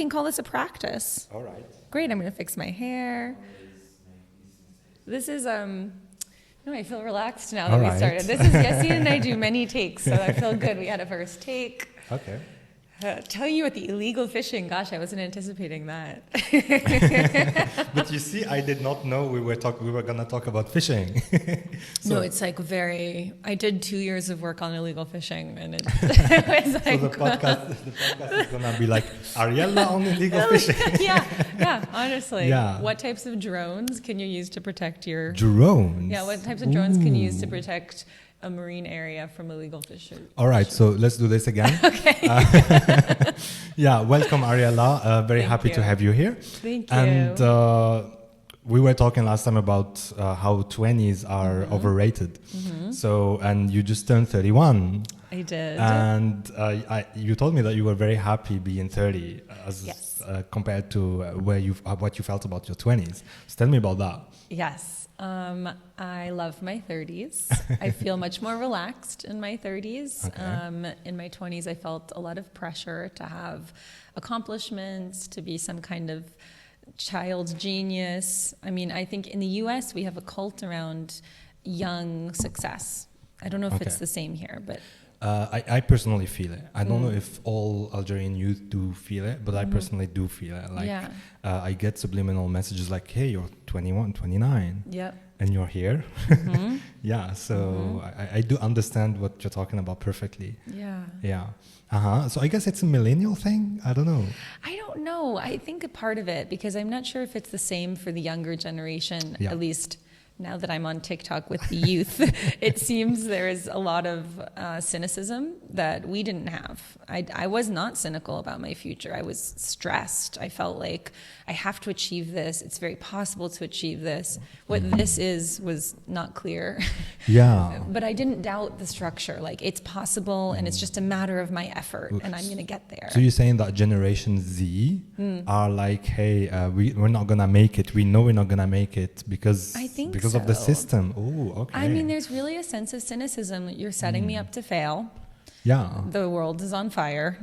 can call this a practice. All right. Great, I'm going to fix my hair. This is, no, I feel relaxed now that we started. This is, Yassine and I do many takes, so I feel good. We had a first take. Okay. Tell you what, the illegal fishing, gosh, I wasn't anticipating that. But you see, I did not know we were going to talk about fishing. No, it's like I did 2 years of work on illegal fishing, and it was like... So the podcast is going to be like, Ariella on illegal fishing. yeah, honestly. Yeah. What types of drones can you use to protect your... Drones? Yeah, what types of drones can you use to protect a marine area from illegal fishing? All right, so let's do this again. Okay. Yeah, welcome Ariella. Very happy to have you here. Thank you. And we were talking last time about how 20s are overrated. So, and you just turned 31. I did. And you told me that you were very happy being 30 compared to what you felt about your 20s. So tell me about that. Yes. I love my 30s. I feel much more relaxed in my 30s. Okay. In my 20s, I felt a lot of pressure to have accomplishments, to be some kind of child genius. I mean, I think in the US, we have a cult around young success. I don't know if it's the same here, but... I personally feel it. I don't know if all Algerian youth do feel it, but I personally do feel it. Like, I get subliminal messages like, hey, you're 21, 29, and you're here. Yeah, so I do understand what you're talking about perfectly. Yeah. So I guess it's a millennial thing? I don't know. I don't know. I think a part of it, because I'm not sure if it's the same for the younger generation, at least... Now that I'm on TikTok with the youth, it seems there is a lot of cynicism that we didn't have. I was not cynical about my future. I was stressed. I felt like I have to achieve this. It's very possible to achieve this. What this is was not clear. Yeah. But I didn't doubt the structure. Like, it's possible, and it's just a matter of my effort, and I'm going to get there. So you're saying that Generation Z are like, hey, we're not going to make it. We know we're not going to make it because of the system. Oh, okay. I mean, there's really a sense of cynicism. You're setting me up to fail. Yeah. The world is on fire.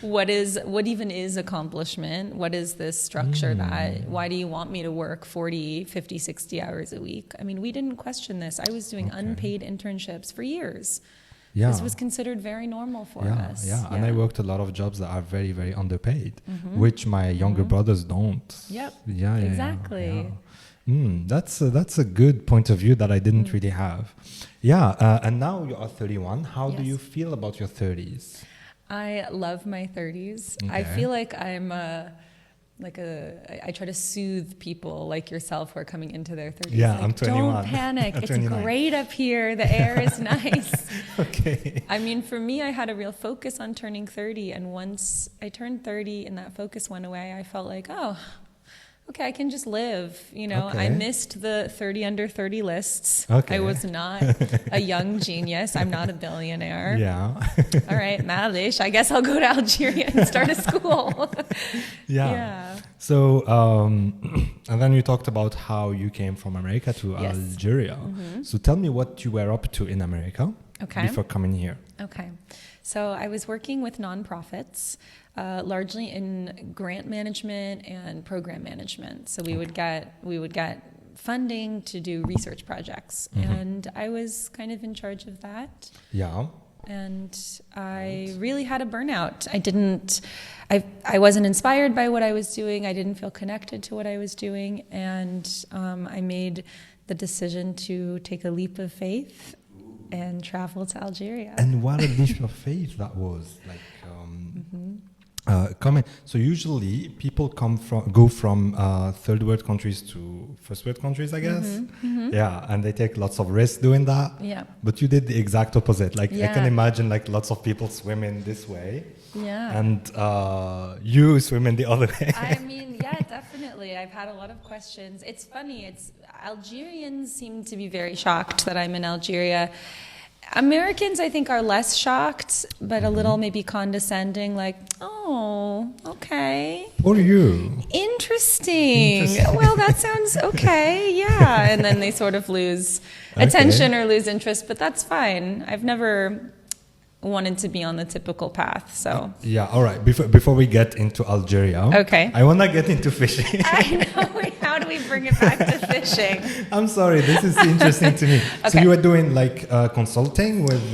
What even is accomplishment? What is this structure why do you want me to work 40, 50, 60 hours a week? I mean, we didn't question this. I was doing unpaid internships for years. Yeah. This was considered very normal for us. Yeah, and I worked a lot of jobs that are very, very underpaid, which my younger brothers don't. Yep. Yeah, exactly. That's a good point of view that I didn't really have. Yeah, and now you are 31. How do you feel about your 30s? I love my 30s. Okay. I feel like I'm I try to soothe people like yourself who are coming into their 30s. Yeah, like, I'm 21. Don't panic. It's 29. great up here. The air is nice. Okay. I mean, for me, I had a real focus on turning 30. And once I turned 30 and that focus went away, I felt like, okay, I can just live, I missed the 30 under 30 lists. Okay. I was not a young genius. I'm not a billionaire. Yeah. All right, malish. I guess I'll go to Algeria and start a school. Yeah. So, and then you talked about how you came from America to Algeria. So tell me what you were up to in America before coming here. Okay. So I was working with nonprofits, largely in grant management and program management. So we would get funding to do research projects, and I was kind of in charge of that. Yeah. And I really had a burnout. I wasn't inspired by what I was doing. I didn't feel connected to what I was doing, and I made the decision to take a leap of faith and travel to Algeria. And what a leap of faith that was! Like, so usually people go from third world countries to first world countries, I guess. Yeah, and they take lots of risks doing that. Yeah. But you did the exact opposite. Like, I can imagine like lots of people swimming this way. Yeah. And you swimming the other way. I mean, yeah, definitely. I've had a lot of questions. It's funny. Algerians seem to be very shocked that I'm in Algeria. Americans, I think, are less shocked, but a little maybe condescending, like, oh, okay. What are you? Interesting. Well, that sounds okay, yeah. And then they sort of lose attention or lose interest, but that's fine. wanted to be on the typical path. So yeah, all right. Before we get into Algeria, okay, I want to get into fishing. I know. How do we bring it back to fishing? I'm sorry, this is interesting to me. Okay. So you were doing like consulting with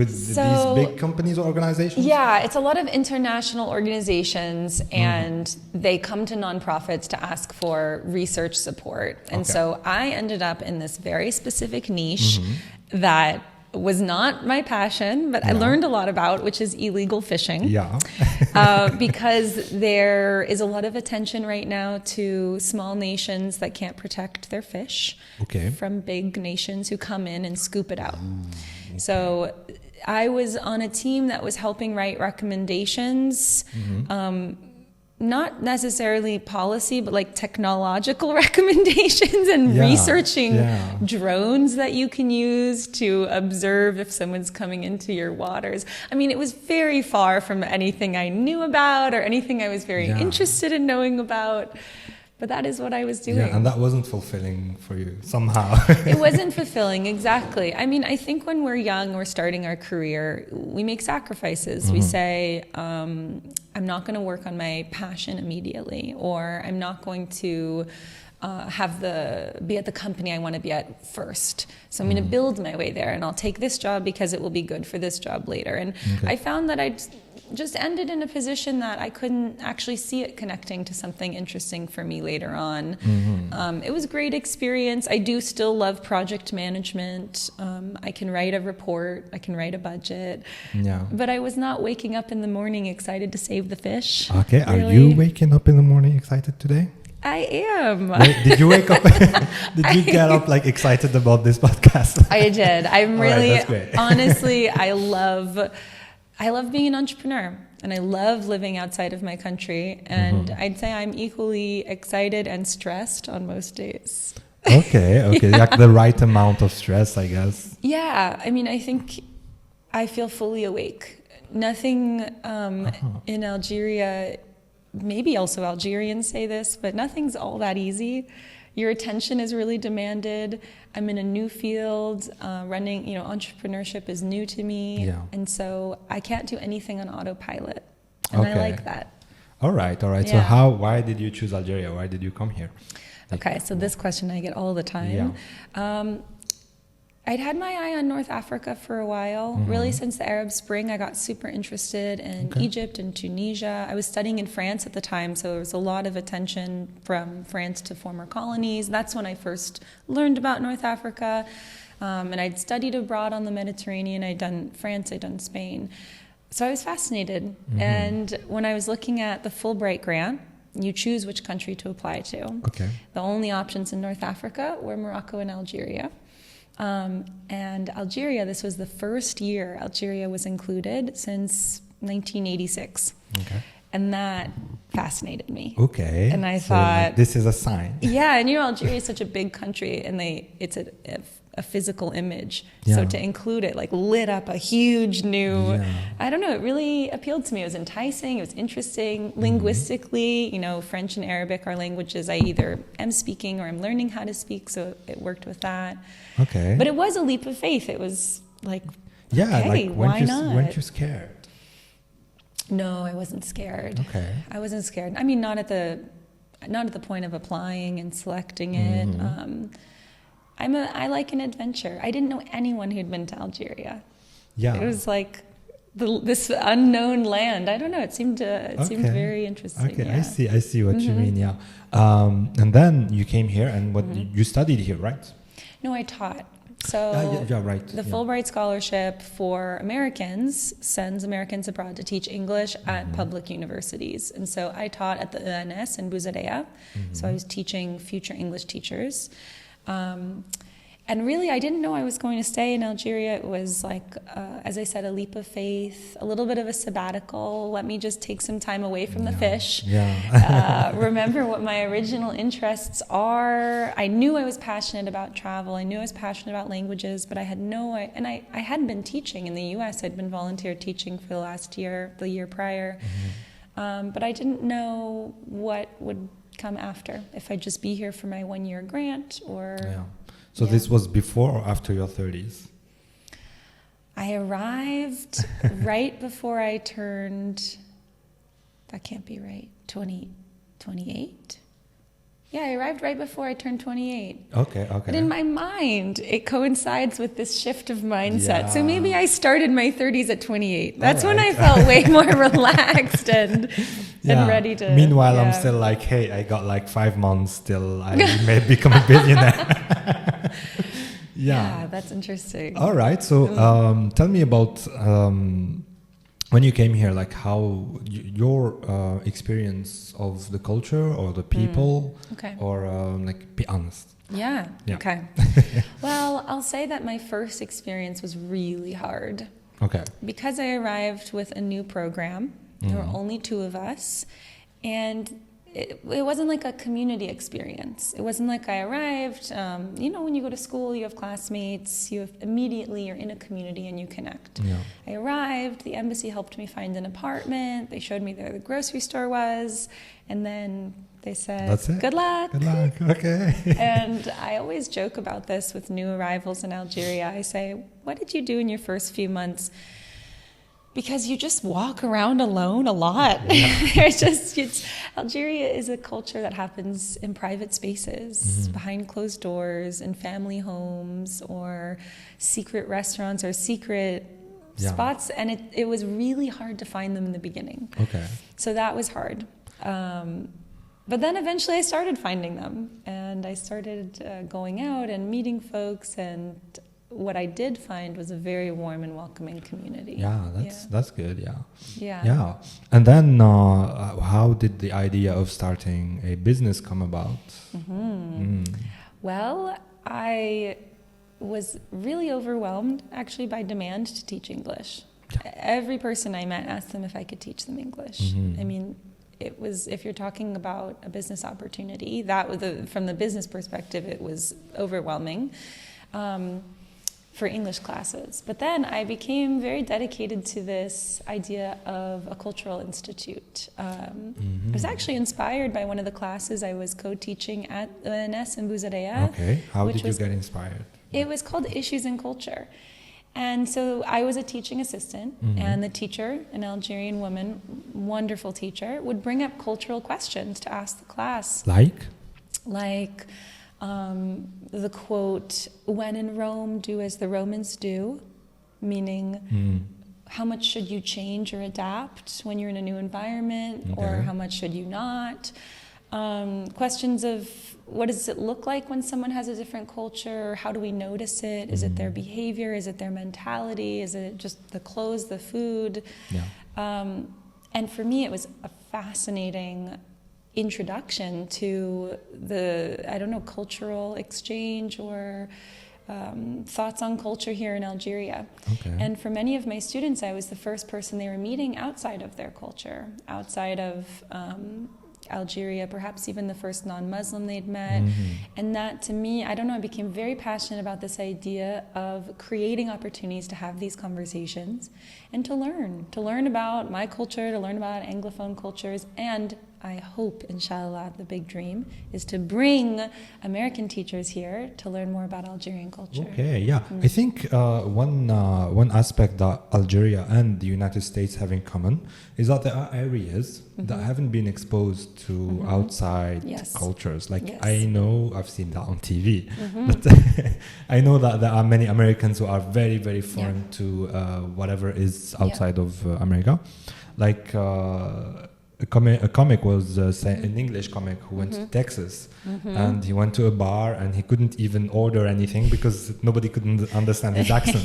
these big companies or organizations? Yeah, it's a lot of international organizations, and they come to nonprofits to ask for research support. And so I ended up in this very specific niche that was not my passion, but I learned a lot about, which is illegal fishing. Yeah. Because there is a lot of attention right now to small nations that can't protect their fish from big nations who come in and scoop it out. Okay. So I was on a team that was helping write recommendations, not necessarily policy, but like technological recommendations and researching drones that you can use to observe if someone's coming into your waters. I mean, it was very far from anything I knew about or anything I was very interested in knowing about. But that is what I was doing. Yeah, and that wasn't fulfilling for you somehow. It wasn't fulfilling, exactly. I mean, I think when we're young, we're starting our career, we make sacrifices. We say, I'm not going to work on my passion immediately, or I'm not going to be at the company I want to be at first. So I'm going to build my way there, and I'll take this job because it will be good for this job later. And I found that I just ended in a position that I couldn't actually see it connecting to something interesting for me later on. It was a great experience. I do still love project management. I can write a report. I can write a budget. Yeah. But I was not waking up in the morning excited to save the fish. Okay. Really. Are you waking up in the morning excited today? I am. Wait, did you wake up? Did you get up like excited about this podcast? I did. I'm really, honestly, I love being an entrepreneur, and I love living outside of my country. And I'd say I'm equally excited and stressed on most days. Okay. Like the right amount of stress, I guess. Yeah. I mean, I think I feel fully awake. Nothing in Algeria, maybe also Algerians say this, but nothing's all that easy. Your attention is really demanded. I'm in a new field, running, entrepreneurship is new to me. Yeah. And so I can't do anything on autopilot. And I like that. All right. Yeah. So why did you choose Algeria? Why did you come here? So this question I get all the time. Yeah. I'd had my eye on North Africa for a while. Really, since the Arab Spring, I got super interested in Egypt and Tunisia. I was studying in France at the time, so there was a lot of attention from France to former colonies. That's when I first learned about North Africa. And I'd studied abroad on the Mediterranean. I'd done France, I'd done Spain. So I was fascinated. And when I was looking at the Fulbright grant, you choose which country to apply to. Okay. The only options in North Africa were Morocco and Algeria. And Algeria, this was the first year Algeria was included since 1986. Okay. And that fascinated me. Okay. And I thought, this is a sign. Yeah, and Algeria is such a big country, and it's a physical image. Yeah. So to include it, lit up a huge new, I don't know, it really appealed to me. It was enticing, it was interesting. Linguistically, French and Arabic are languages I either am speaking or I'm learning how to speak, so it worked with that. Okay. But it was a leap of faith. It was why not? Weren't you scared? No, I wasn't scared. Okay. I wasn't scared. I mean, not at the point of applying and selecting it. I like an adventure. I didn't know anyone who'd been to Algeria. Yeah. It was like this unknown land. I don't know. It seemed very interesting. Okay, yeah. I see what you mean. Yeah. And then you came here, and you studied here, right? No, I taught. So right. The Fulbright Scholarship for Americans sends Americans abroad to teach English at public universities. And so I taught at the ENS in Bouzadeya. So I was teaching future English teachers. And really, I didn't know I was going to stay in Algeria. It was as I said, a leap of faith, a little bit of a sabbatical. Let me just take some time away from the fish. Yeah. Remember what my original interests are. I knew I was passionate about travel. I knew I was passionate about languages, but I had I hadn't been teaching in the US. I'd been volunteer teaching for the year prior. But I didn't know what would come after, if I'd just be here for my 1-year grant or... Yeah. So this was before or after your 30s? I arrived right before I turned, that can't be right, 28? Yeah, I arrived right before I turned 28. Okay. But in my mind, it coincides with this shift of mindset. Yeah. So maybe I started my 30s at 28. That's when I felt way more relaxed and ready to... Meanwhile, I'm still like, hey, I got like 5 months till I may become a billionaire. Yeah, that's interesting. All right. So tell me about... when you came here, like how your experience of the culture or the people, or like be honest. Yeah. Okay. Well, I'll say that my first experience was really hard. Okay. Because I arrived with a new program, there were only 2 of us, and it wasn't like a community experience. It wasn't like I arrived, when you go to school, you have classmates, you're in a community and you connect. Yeah. I arrived, the embassy helped me find an apartment, they showed me where the grocery store was, and then they said, that's it? Good luck. Good luck, okay. And I always joke about this with new arrivals in Algeria. I say, what did you do in your first few months? Because you just walk around alone a lot. Yeah. Algeria is a culture that happens in private spaces, behind closed doors, in family homes, or secret restaurants or secret spots. And it was really hard to find them in the beginning. Okay. So that was hard. But then eventually I started finding them. And I started going out and meeting folks, and what I did find was a very warm and welcoming community. Yeah, that's good. Yeah. And then, how did the idea of starting a business come about? Well, I was really overwhelmed, actually, by demand to teach English. Yeah. Every person I met asked them if I could teach them English. I mean, it was, if you're talking about a business opportunity, from the business perspective, it was overwhelming. For English classes. But then I became very dedicated to this idea of a cultural institute. It was actually inspired by one of the classes I was co-teaching at US and Algeria. Okay, how did you get inspired? It was called Issues in Culture. And so I was a teaching assistant, and the teacher, an Algerian woman, wonderful teacher, would bring up cultural questions to ask the class. Like the quote, when in Rome, do as the Romans do, meaning how much should you change or adapt when you're in a new environment, or how much should you not? Questions of what does it look like when someone has a different culture? How do we notice it? Is it their behavior? Is it their mentality? Is it just the clothes, the food? Yeah. And for me, it was a fascinating introduction to the, cultural exchange or thoughts on culture here in Algeria. Okay. And for many of my students, I was the first person they were meeting outside of their culture, outside of Algeria, perhaps even the first non-Muslim they'd met. And that, to me, I became very passionate about this idea of creating opportunities to have these conversations and to learn about my culture, to learn about Anglophone cultures, and I hope, inshallah, the big dream is to bring American teachers here to learn more about Algerian culture. Okay, yeah. I think one aspect that Algeria and the United States have in common is that there are areas that haven't been exposed to outside cultures. I know, I've seen that on TV, but I know that there are many Americans who are very, very foreign to whatever is outside of America. Like... A comic was an English comic who went to Texas, and he went to a bar and he couldn't even order anything because nobody could understand his accent.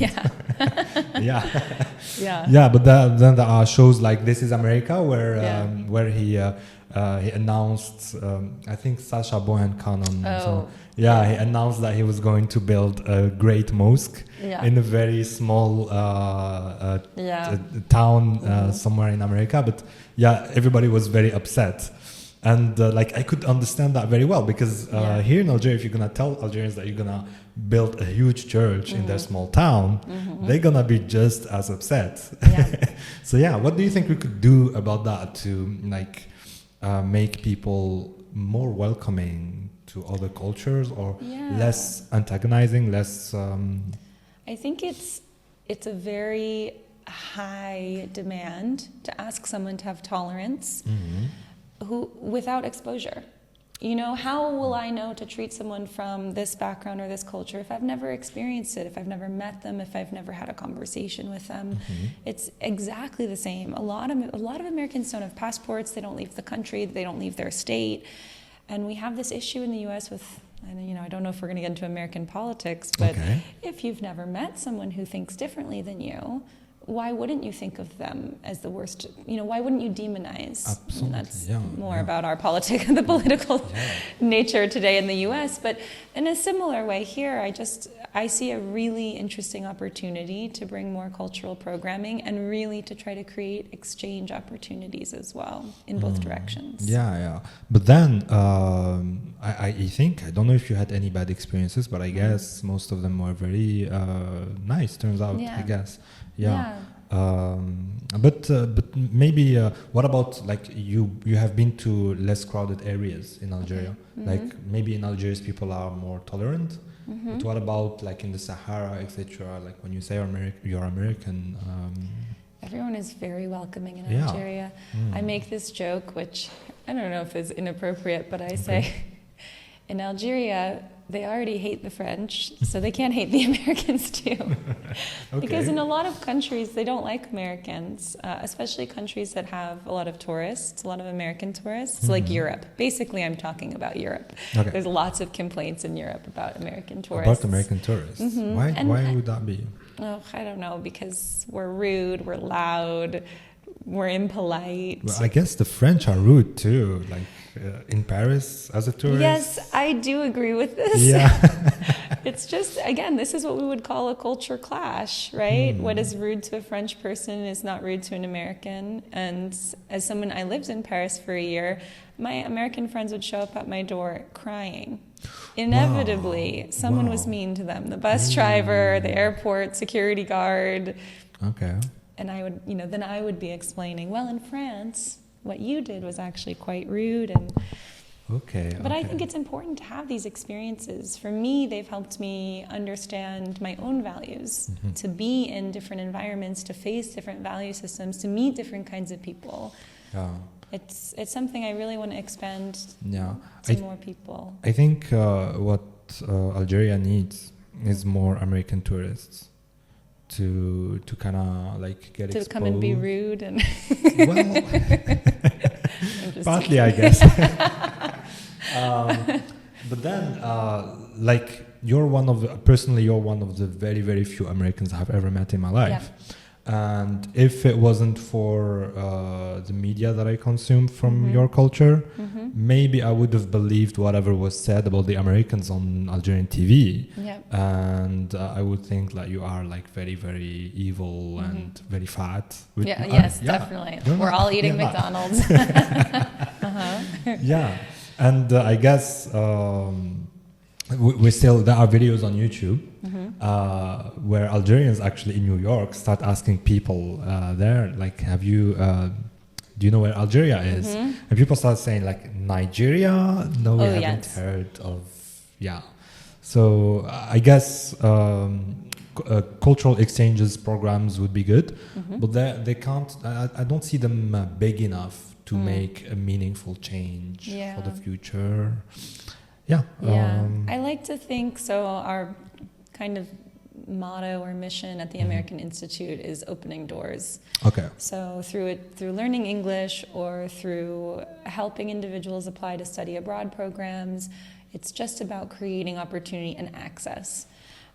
Yeah. But then there are shows like This Is America where he announced, I think Sacha Baron Cohen. He announced that he was going to build a great mosque in a very small town somewhere in America. But everybody was very upset. And I could understand that very well because here in Algeria, if you're going to tell Algerians that you're going to build a huge church in their small town, they're going to be just as upset. So what do you think we could do about that to make people more welcoming to other cultures or less antagonizing, less... I think it's a very high demand to ask someone to have tolerance who without exposure. You know, how will I know to treat someone from this background or this culture if I've never experienced it, if I've never met them, if I've never had a conversation with them? It's exactly the same. A lot of Americans don't have passports. They don't leave the country. They don't leave their state. And we have this issue in the U.S. with, you know, I don't know if we're going to get into American politics, but if you've never met someone who thinks differently than you, why wouldn't you think of them as the worst? You know, why wouldn't you demonize? Absolutely. And that's more about our the political nature today in the U.S. But in a similar way here, I see a really interesting opportunity to bring more cultural programming and really to try to create exchange opportunities as well in both directions. Yeah. But then I think, I don't know if you had any bad experiences, but I guess most of them were very nice, turns out, I guess. But maybe what about like you have been to less crowded areas in Algeria? Like maybe in Algeria people are more tolerant. But what about like in the Sahara, etc.? Like when you say you're American. Everyone is very welcoming in Algeria. I make this joke, which I don't know if it's inappropriate, but I say in Algeria, they already hate the French, so they can't hate the Americans too. Because in a lot of countries, they don't like Americans, especially countries that have a lot of tourists, a lot of American tourists, like Europe. Basically, I'm talking about Europe. There's lots of complaints in Europe about American tourists. About American tourists? Why would that be? Oh, I don't know, because we're rude, we're loud, we're impolite. Well, I guess the French are rude too, like in Paris as a tourist. Yes, I do agree with this. Yeah. It's just, again, this is what we would call a culture clash, right? What is rude to a French person is not rude to an American. And as someone, I lived in Paris for a year, my American friends would show up at my door crying. Inevitably, someone was mean to them. The bus driver, the airport security guard. And I would, then I would be explaining, well, in France, what you did was actually quite rude. And But I think it's important to have these experiences. For me, they've helped me understand my own values, to be in different environments, to face different value systems, to meet different kinds of people. It's something I really want to expand to more people. I think what Algeria needs is more American tourists. To kind of like get exposed. To come and be rude and well, partly I guess. But then like you're one of the very, very few Americans I've ever met in my life. And if it wasn't for the media that I consumed from your culture, maybe I would have believed whatever was said about the Americans on Algerian TV. And I would think like you are like very, very evil and very fat. Yes, definitely. We're all eating McDonald's. And I guess we still, there are videos on YouTube where Algerians actually in New York start asking people there, like, have you, do you know where Algeria is? And people start saying like, Nigeria? No, we haven't heard of, So I guess cultural exchanges programs would be good, but they can't, I don't see them big enough to make a meaningful change for the future. I like to think so. Our kind of motto or mission at the American Institute is opening doors. So through learning English or through helping individuals apply to study abroad programs, it's just about creating opportunity and access.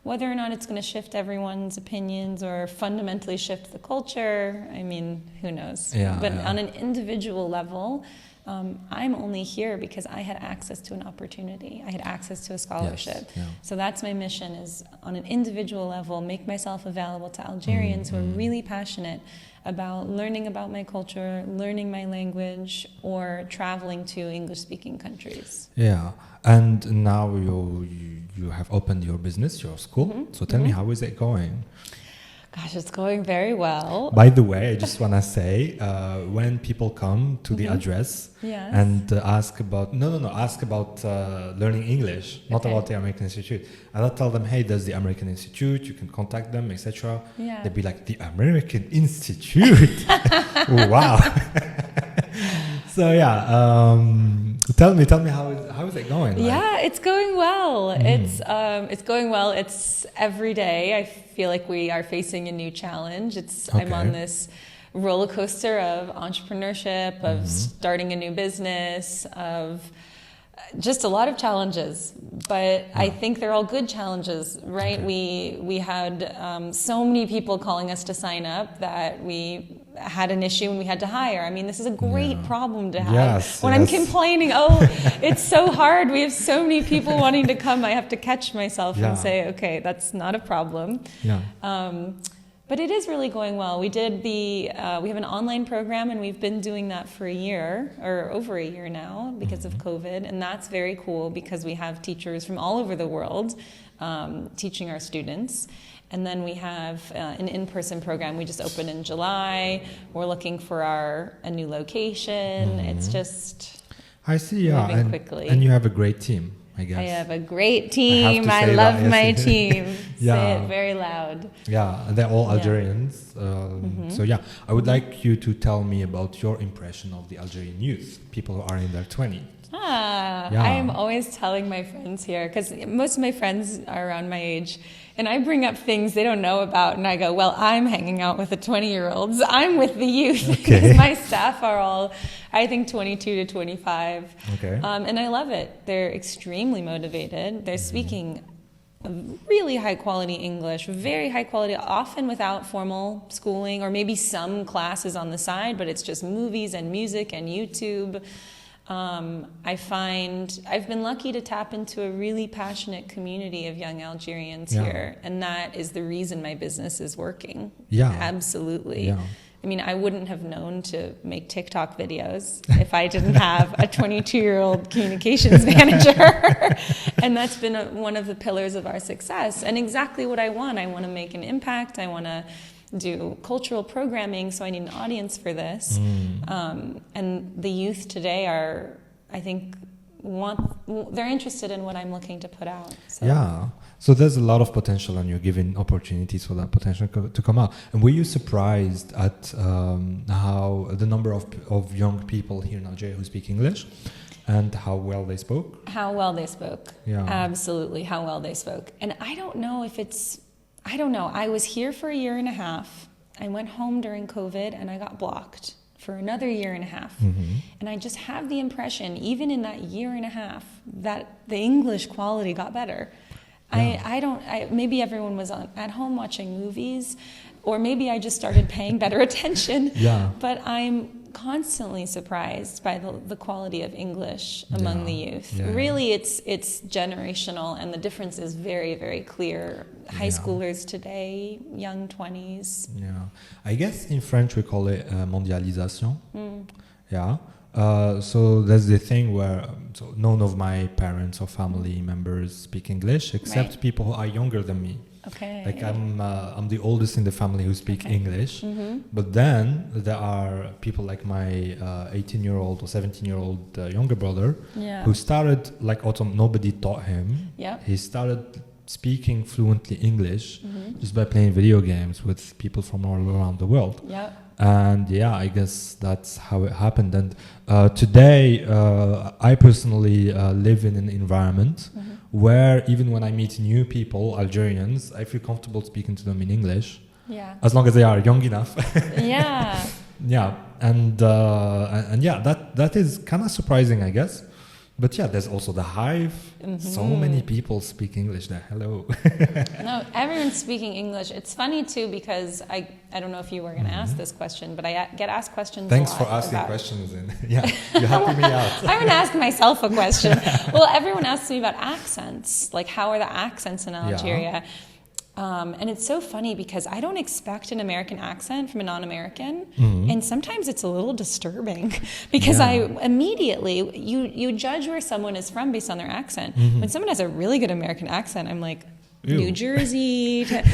Whether or not it's going to shift everyone's opinions or fundamentally shift the culture, I mean, who knows? But on an individual level, I'm only here because I had access to an opportunity. I had access to a scholarship. So that's my mission, is on an individual level, make myself available to Algerians who are really passionate about learning about my culture, learning my language, or traveling to English-speaking countries. And now you have opened your business, your school. So tell me, how is it going? Gosh, it's going very well. By the way, I just want to say, when people come to the address and ask about, ask about learning English, not about the American Institute. And I'll tell them, hey, there's the American Institute, you can contact them, etc. Yeah. They'd be like, the American Institute? Wow. So tell me how is it going? It's going well. It's going well. It's every day. I feel like we are facing a new challenge. I'm on this roller coaster of entrepreneurship, of starting a new business, of just a lot of challenges, but I think they're all good challenges, right? We had so many people calling us to sign up that we had an issue and we had to hire. I mean, this is a great problem to have. When I'm complaining, it's so hard, we have so many people wanting to come, I have to catch myself and say, okay, that's not a problem. But it is really going well. We did we have an online program, and we've been doing that for a year, or over a year now, because of COVID. And that's very cool because we have teachers from all over the world teaching our students. And then we have an in-person program we just opened in July. We're looking for a new location. It's just moving quickly. And you have a great team, I guess. I have a great team. I love my team. Say it very loud. Yeah, they're all Algerians. So I would like you to tell me about your impression of the Algerian youth, people who are in their 20s. I am always telling my friends here, because most of my friends are around my age, and I bring up things they don't know about, and I go, well, I'm hanging out with the 20-year-olds. I'm with the youth. Because my staff are all, I think, 22 to 25. And I love it. They're extremely motivated. They're speaking really high-quality English, very high quality, often without formal schooling, or maybe some classes on the side, but it's just movies and music and YouTube. I find I've been lucky to tap into a really passionate community of young Algerians here, and that is the reason my business is working. Absolutely. I mean, I wouldn't have known to make TikTok videos if I didn't have a 22-year-old communications manager. And that's been one of the pillars of our success, and exactly what I want. I want to make an impact. I want to do cultural programming, so I need an audience for this. And the youth today are, I think, they're interested in what I'm looking to put out. So there's a lot of potential, and you're giving opportunities for that potential to come out. And were you surprised at how the number of young people here in Algeria who speak English, and how well they spoke? How well they spoke. Absolutely, how well they spoke. And I don't know. I was here for a year and a half. I went home during COVID, and I got blocked for another year and a half. And I just have the impression, even in that year and a half, that the English quality got better. Maybe everyone was at home watching movies, or maybe I just started paying better attention. But I'm constantly surprised by the quality of English among the youth. Really, it's generational, and the difference is very, very clear. High schoolers today, young 20s. I guess in French we call it mondialisation. So there's the thing where none of my parents or family members speak English, except people who are younger than me. Like I'm the oldest in the family who speak English, but then there are people like my 18-year-old or 17-year-old younger brother who started nobody taught him. He started speaking fluently English just by playing video games with people from all around the world. And I guess that's how it happened. And today, I personally live in an environment where even when I meet new people, Algerians, I feel comfortable speaking to them in English, as long as they are young enough. And that is kind of surprising, I guess. But there's also the hive. So many people speak English there. Hello. No, everyone's speaking English. It's funny too, because I don't know if you were going to ask this question, but I get asked questions. Thanks for asking questions. You're helping me out. I'm going to ask myself a question. Well, everyone asks me about accents. Like, how are the accents in Algeria? And it's so funny because I don't expect an American accent from a non-American, and sometimes it's a little disturbing because I immediately, you judge where someone is from based on their accent. When someone has a really good American accent, I'm like, New Jersey, it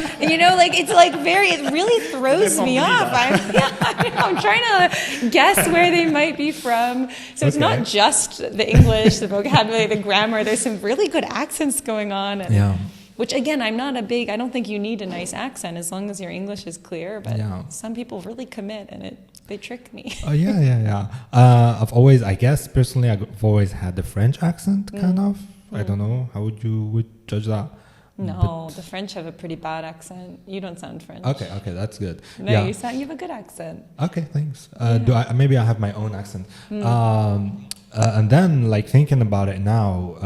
really throws me off. I'm trying to guess where they might be from. So it's not just the English, the vocabulary, the grammar. There's some really good accents going on. Which again, I don't think you need a nice accent as long as your English is clear, but some people really commit and they trick me. I've always had the French accent, kind of. I don't know, how would judge that? No, the French have a pretty bad accent. You don't sound French. Okay, that's good. No, you have a good accent. Okay, thanks. Maybe I have my own accent. And then, thinking about it now,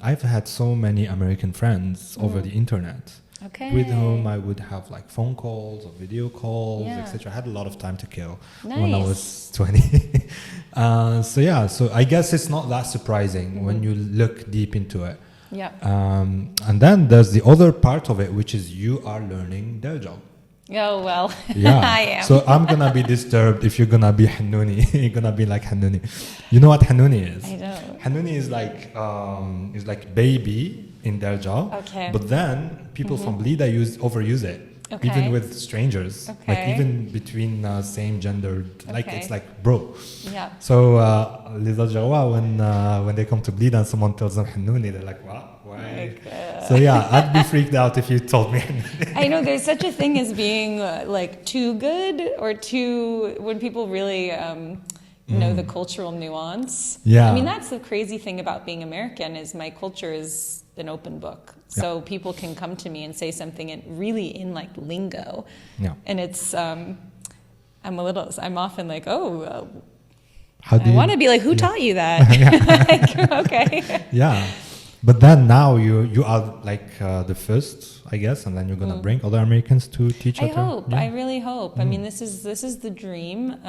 I've had so many American friends over the internet, with whom I would have phone calls or video calls, etc. I had a lot of time to kill when I was 20. So I guess it's not that surprising when you look deep into it. And then there's the other part of it, which is you are learning Darja. Oh, well, I am. So I'm going to be disturbed if you're going to be Hanouni. You're going to be like Hanouni. You know what Hanouni is? I don't. Hanouni is like baby in Darja. Okay. But then people from Blida overuse it. Okay. Even with strangers. Even between same gendered. It's like bro. Yeah. So les Algerois, when they come to Blida and someone tells them Hanouni, they're like, what? Why? So I'd be freaked out if you told me. I know there's such a thing as being too good or too, when people really know the cultural nuance. Yeah. I mean, that's the crazy thing about being American is my culture is an open book. So people can come to me and say something in lingo. Yeah. And it's, I'm often like, oh, I want to be like, who taught you that? Okay. Yeah. But then now you are the first, I guess, and then you're gonna bring other Americans to teach. I really hope. I mean, this is the dream.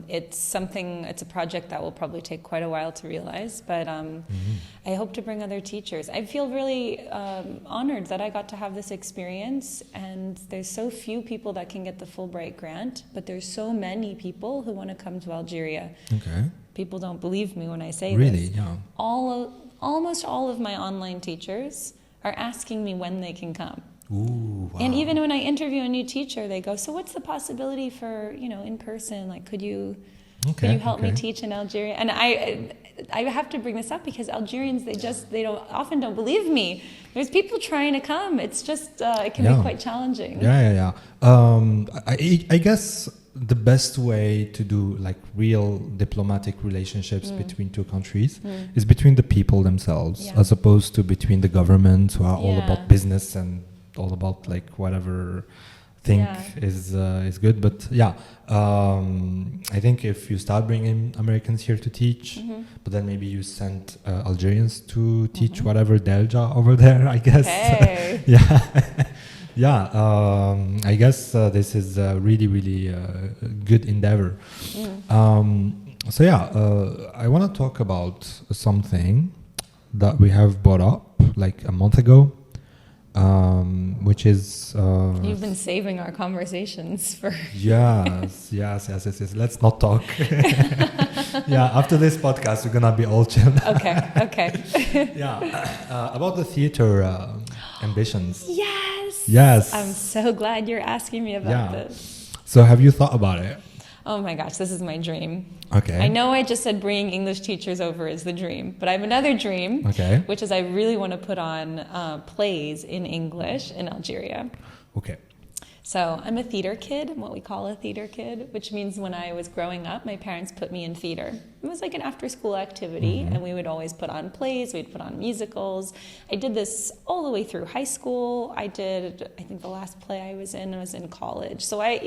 It's a project that will probably take quite a while to realize, but I hope to bring other teachers. I feel really honored that I got to have this experience, and there's so few people that can get the Fulbright grant, but there's so many people who want to come to Algeria. Okay. People don't believe me when I say this. Really? Yeah. Almost all of my online teachers are asking me when they can come. Ooh, wow. And even when I interview a new teacher, they go, so what's the possibility for, in person? Could you help me teach in Algeria? And I have to bring this up because Algerians, they often don't believe me. There's people trying to come. It's just, it can be quite challenging. Yeah. I guess the best way to do real diplomatic relationships between two countries is between the people themselves, as opposed to between the governments who are all about business and all about whatever is good. But I think if you start bringing Americans here to teach, but then maybe you send Algerians to teach whatever Darja over there, I guess. Okay. I guess this is a really, really good endeavor. I want to talk about something that we have brought up a month ago, which is... You've been saving our conversations for... Yes. Let's not talk. After this podcast, we're going to be all chill. Okay. About the theater ambitions. Yes. I'm so glad you're asking me about this. So have you thought about it? Oh my gosh, this is my dream. Okay. I know I just said bringing English teachers over is the dream, but I have another dream, which is I really want to put on plays in English in Algeria. Okay. So I'm a theater kid, what we call a theater kid, which means when I was growing up, my parents put me in theater. It was like an after-school activity, and we would always put on plays, we'd put on musicals. I did this all the way through high school. I think the last play I was in college. So I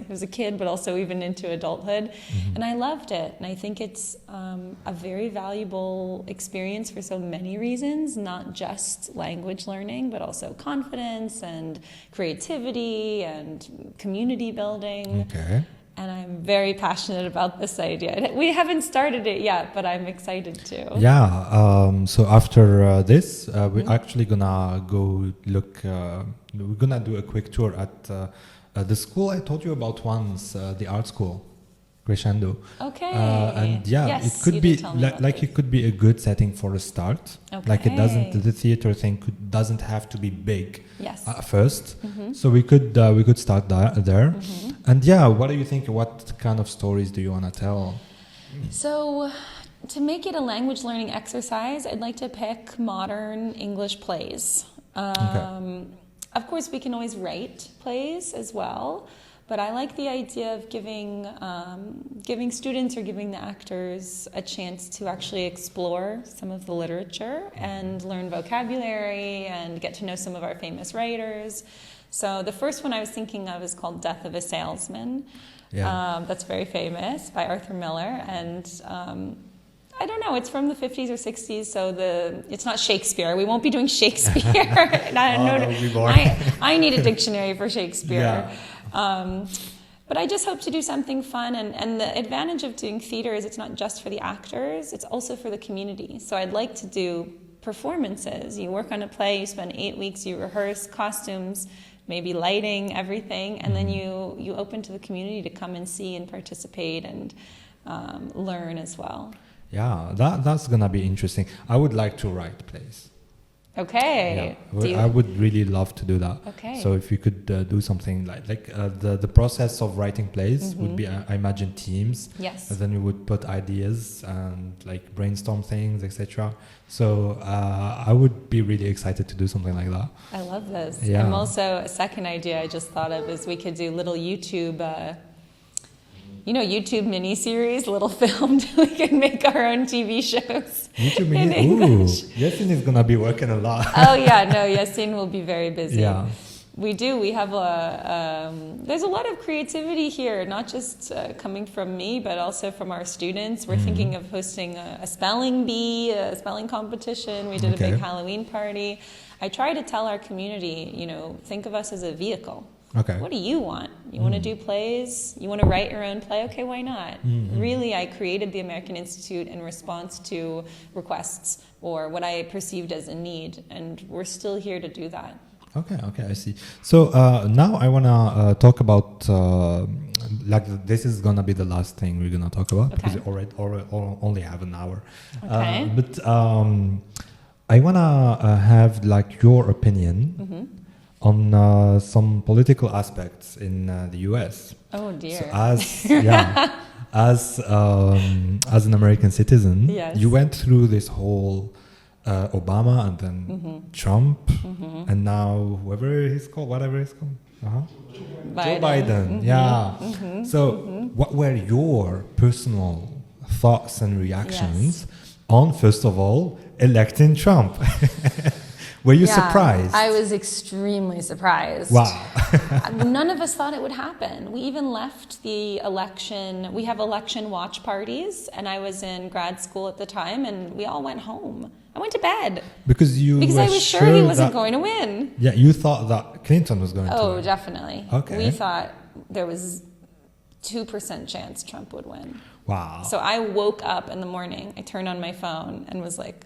was a kid, but also even into adulthood, and I loved it. And I think it's a very valuable experience for so many reasons, not just language learning, but also confidence and creativity and community building. Okay. And I'm very passionate about this idea. We haven't started it yet, but I'm excited to. Yeah. So after this, we're actually gonna go look. We're gonna do a quick tour at the school I told you about once, the art school. crescendo. Okay. And yeah, yes, it could be like it could be a good setting for a start. Okay. Like it doesn't, the theater thing doesn't have to be big at first. Mm-hmm. So we could start there. Mm-hmm. And yeah, what do you think? What kind of stories do you want to tell? So, to make it a language learning exercise, I'd like to pick modern English plays. Of course, we can always write plays as well, but I like the idea of giving students or giving the actors a chance to actually explore some of the literature and learn vocabulary and get to know some of our famous writers. So the first one I was thinking of is called Death of a Salesman. Yeah. That's very famous by Arthur Miller, and I don't know, it's from the 50s or 60s, so it's not Shakespeare. We won't be doing Shakespeare. I need a dictionary for Shakespeare. Yeah. But I just hope to do something fun, and the advantage of doing theater is it's not just for the actors, it's also for the community. So I'd like to do performances. You work on a play, you spend 8 weeks, you rehearse costumes, maybe lighting, everything, and then you open to the community to come and see and participate and learn as well. Yeah, that's gonna be interesting. I would like to write plays. Okay. Yeah. I would really love to do that. Okay. So if you could do something like the process of writing plays would be, I imagine, teams. Yes. And then you would put ideas and like brainstorm things, etc. So I would be really excited to do something like that. I love this. Yeah. And also a second idea I just thought of is we could do little YouTube. YouTube mini-series, little filmed. We can make our own TV shows YouTube in English. Yasin is going to be working a lot. Oh, yeah, no, Yasin will be very busy. Yeah. We have there's a lot of creativity here, not just coming from me, but also from our students. We're thinking of hosting a spelling bee, a spelling competition. We did a big Halloween party. I try to tell our community, think of us as a vehicle. Okay. What do you want? You want to do plays? You want to write your own play? Okay, why not? Really, I created the American Institute in response to requests or what I perceived as a need, and we're still here to do that. Okay, I see. So now I want to talk about, this is going to be the last thing we're going to talk about because we already only have an hour. Okay. But I want to have your opinion on some political aspects in the US. Oh dear. So as an American citizen, you went through this whole Obama and then Trump and now whatever he's called. Joe Biden. Yeah. So what were your personal thoughts and reactions on, first of all, electing Trump? Were you surprised? I was extremely surprised. Wow. None of us thought it would happen. We even left the election. We have election watch parties, and I was in grad school at the time, and we all went home. I went to bed. Because I was sure he wasn't going to win. Yeah, you thought that Clinton was going to win. Oh, definitely. Okay. We thought there was 2% chance Trump would win. Wow. So I woke up in the morning, I turned on my phone, and was like,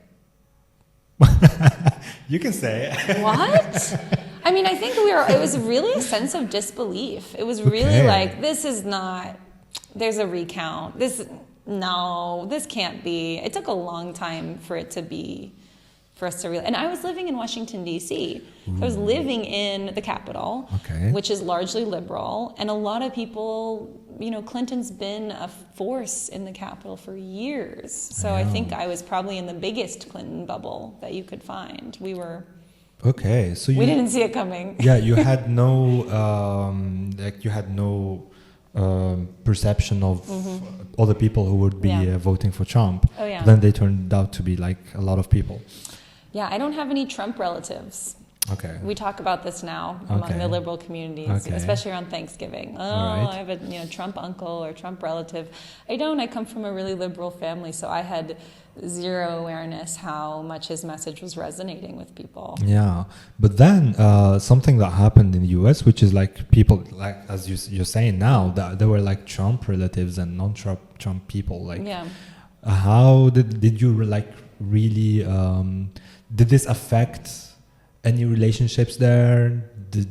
you can say it. What? I mean, I think it was really a sense of disbelief. It was really like, this is not, there's a recount. This can't be. It took a long time for us to realize. And I was living in Washington, D.C. So I was living in the Capitol, which is largely liberal. And a lot of people, Clinton's been a force in the Capitol for years. So I think I was probably in the biggest Clinton bubble that you could find. We were... Okay, so we didn't see it coming. Yeah, you had no... perception of other people who would be voting for Trump. Oh, yeah. Then they turned out to be a lot of people. Yeah, I don't have any Trump relatives. Okay. We talk about this now among the liberal communities, especially around Thanksgiving. I have a Trump uncle or Trump relative. I don't. I come from a really liberal family, so I had zero awareness how much his message was resonating with people. Yeah, but then something that happened in the US, which is people, as you're saying now, that there were Trump relatives and non-Trump people. How did you really? Did this affect any relationships there? did...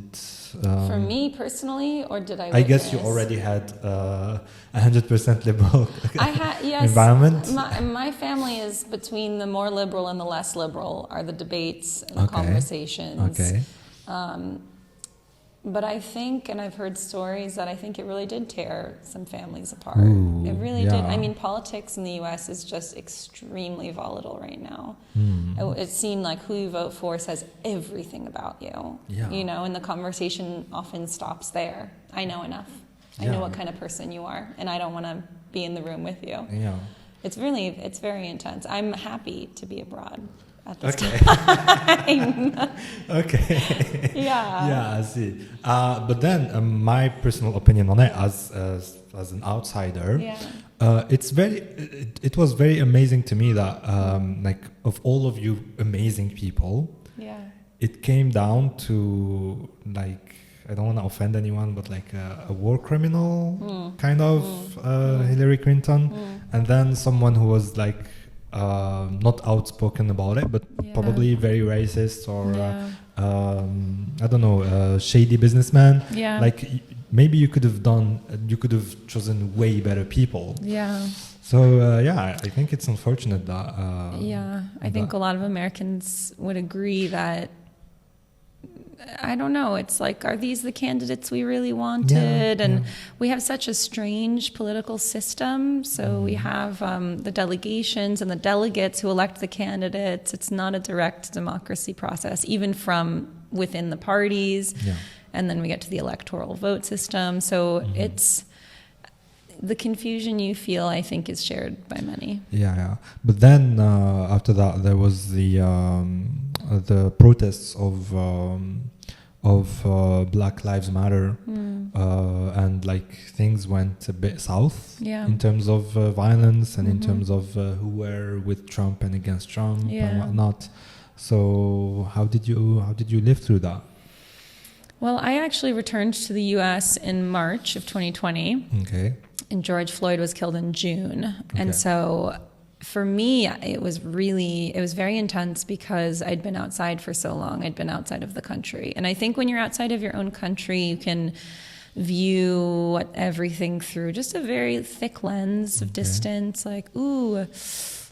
For me personally, or did I witness? I guess you already had 100% liberal yes, environment. My family is between the more liberal and the less liberal are the debates and the conversations. Okay. But I think, and I've heard stories, that I think it really did tear some families apart. Ooh, it really did. I mean, politics in the US is just extremely volatile right now. It seemed like who you vote for says everything about you. You know, and the conversation often stops there. I know enough. I know what kind of person you are, and I don't want to be in the room with you. It's very intense. I'm happy to be abroad at this time. Okay. Yeah, I see. But then my personal opinion on it as an outsider, it was very amazing to me that like of all of you amazing people, it came down to like, I don't want to offend anyone, but like a war criminal kind of Hillary Clinton, and then someone who was like not outspoken about it, but probably very racist or I don't know, shady businessman. Like maybe you could have chosen way better people. So I think it's unfortunate that I think a lot of Americans would agree that, I don't know, it's like, are these the candidates we really wanted? And we have such a strange political system. So we have the delegations and the delegates who elect the candidates. It's not a direct democracy process, even from within the parties. And then we get to the electoral vote system. So it's... the confusion you feel, I think, is shared by many. But then after that, there was the protests of Black Lives Matter, and like things went a bit south in terms of violence and in terms of who were with Trump and against Trump and whatnot. So how did you live through that? Well, I actually returned to the US in March of 2020. Okay. And George Floyd was killed in June. And so for me, it was very intense because I'd been outside for so long. I'd been outside of the country. And I think when you're outside of your own country, you can view everything through just a very thick lens of distance. Like, ooh,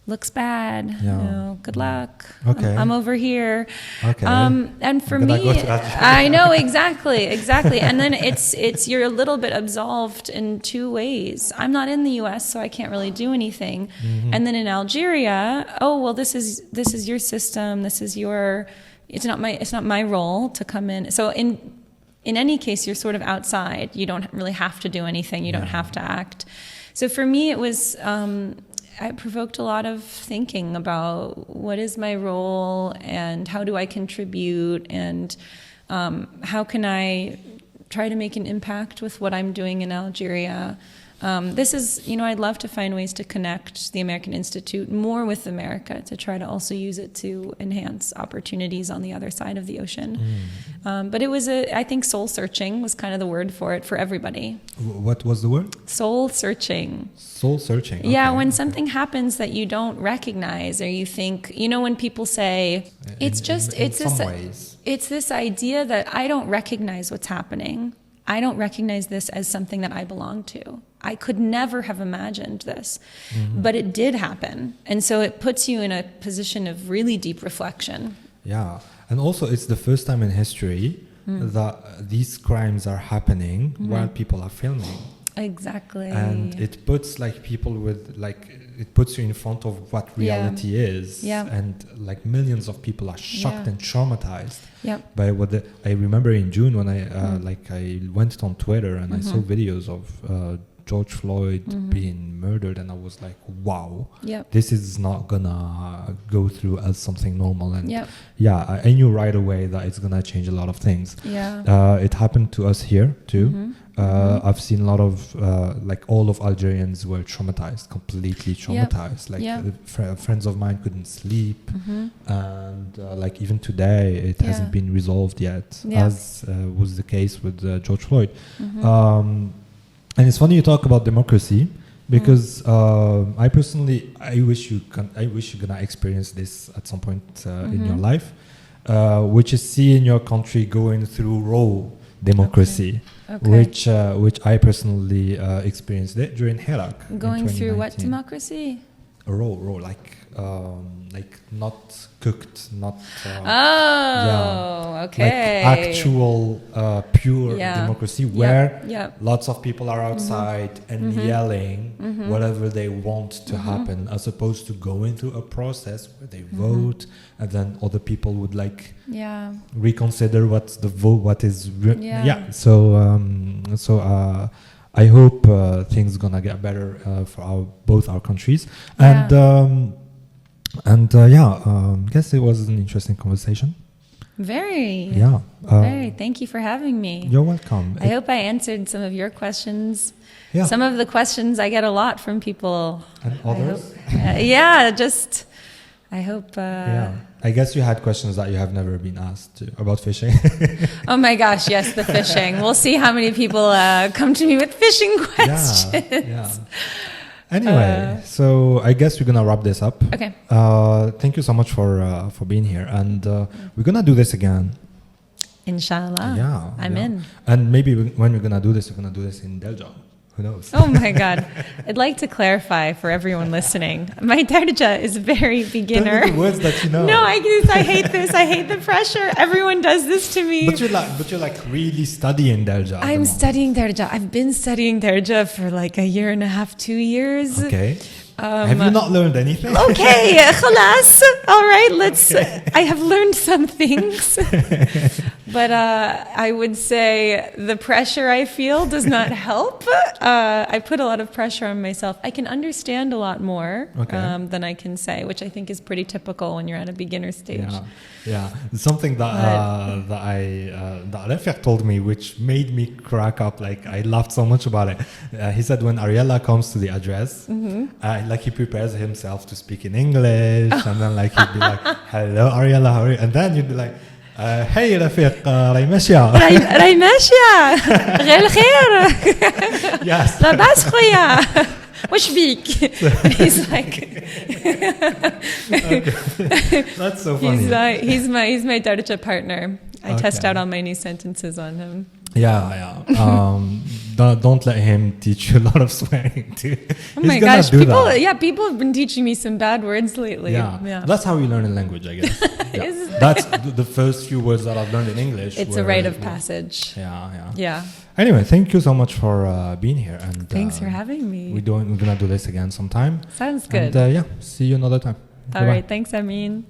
looks bad. You know, good luck. I'm over here. And for me, I know exactly. And then it's you're a little bit absolved in two ways. I'm not in the US, so I can't really do anything. And then in Algeria, this is your system. This is your. It's not my role to come in. So in any case, you're sort of outside. You don't really have to do anything. You don't have to act. So for me, it was. It provoked a lot of thinking about what is my role and how do I contribute and how can I try to make an impact with what I'm doing in Algeria. This is, I'd love to find ways to connect the American Institute more with America to try to also use it to enhance opportunities on the other side of the ocean. But it was I think soul searching was kind of the word for it for everybody. What was the word? Soul searching. Soul searching. Okay. Yeah, when something happens that you don't recognize or you think, when people say, it's this idea that I don't recognize what's happening. I don't recognize this as something that I belong to. I could never have imagined this, but it did happen. And so it puts you in a position of really deep reflection. Yeah. And also it's the first time in history that these crimes are happening while people are filming. Exactly. And it puts people it puts you in front of what reality is. And millions of people are shocked and traumatized by what I remember in June when I went on Twitter and I saw videos of George Floyd being murdered, and I was like, wow, this is not gonna go through as something normal. And I knew right away that it's gonna change a lot of things. It happened to us here too. I've seen a lot of all of Algerians were traumatized, completely traumatized. Friends of mine couldn't sleep, and even today it hasn't been resolved yet, as was the case with George Floyd. And it's funny you talk about democracy because I personally I wish you're gonna experience this at some point in your life. which is seeing your country going through raw democracy, which I personally experienced it during Hirak. Going through what democracy? Raw, like not cooked, not. Okay. Like actual pure democracy where lots of people are outside and yelling whatever they want to happen, as opposed to going through a process where they vote and then other people would like reconsider what's the vote, what is So I hope things gonna get better for both our countries, and guess it was an interesting conversation. Very. Thank you for having me. You're welcome. I hope I answered some of your questions. Yeah. Some of the questions I get a lot from people. And others? I hope. I guess you had questions that you have never been asked about fishing. Oh my gosh, yes, the fishing. We'll see how many people come to me with fishing questions. Anyway, so I guess we're gonna wrap this up. Okay. Thank you so much for being here, and we're gonna do this again. Inshallah. Yeah. I'm in. And maybe when we're gonna do this, we're gonna do this in Delja. Who knows? Oh my God. I'd like to clarify for everyone listening. My Darja is very beginner. Tell me the words that you know. No, I hate this. I hate the pressure. Everyone does this to me. But you're like really studying Darja. I'm studying Darja. I've been studying Darja for like a year and a half, 2 years. Okay. Have you not learned anything? Okay, khalas. All right, I have learned some things. But I would say the pressure I feel does not help. I put a lot of pressure on myself. I can understand a lot more than I can say, which I think is pretty typical when you're at a beginner stage. Yeah. Something that Rafiq told me, which made me crack up. Like I laughed so much about it. He said when Ariella comes to the address, like he prepares himself to speak in English, and then like he'd be like, "Hello, Ariella, how are you?" And then you'd be like, "Hey, Rafiq, راي ماشية." راي ماشية. غير الخير. Yes. لاباس خويا. وش بيك? He's like. That's so funny. He's my Darja partner. I test out all my new sentences on him. Yeah. Don't let him teach you a lot of swearing too. Oh my gosh, people have been teaching me some bad words lately. Yeah. That's how we learn a language, I guess. Yeah. That's the first few words that I've learned in English. It's a rite of passage. Yeah. Anyway, thank you so much for being here, and thanks for having me. We're gonna do this again sometime. Sounds good. And see you another time. All right, thanks, Amin.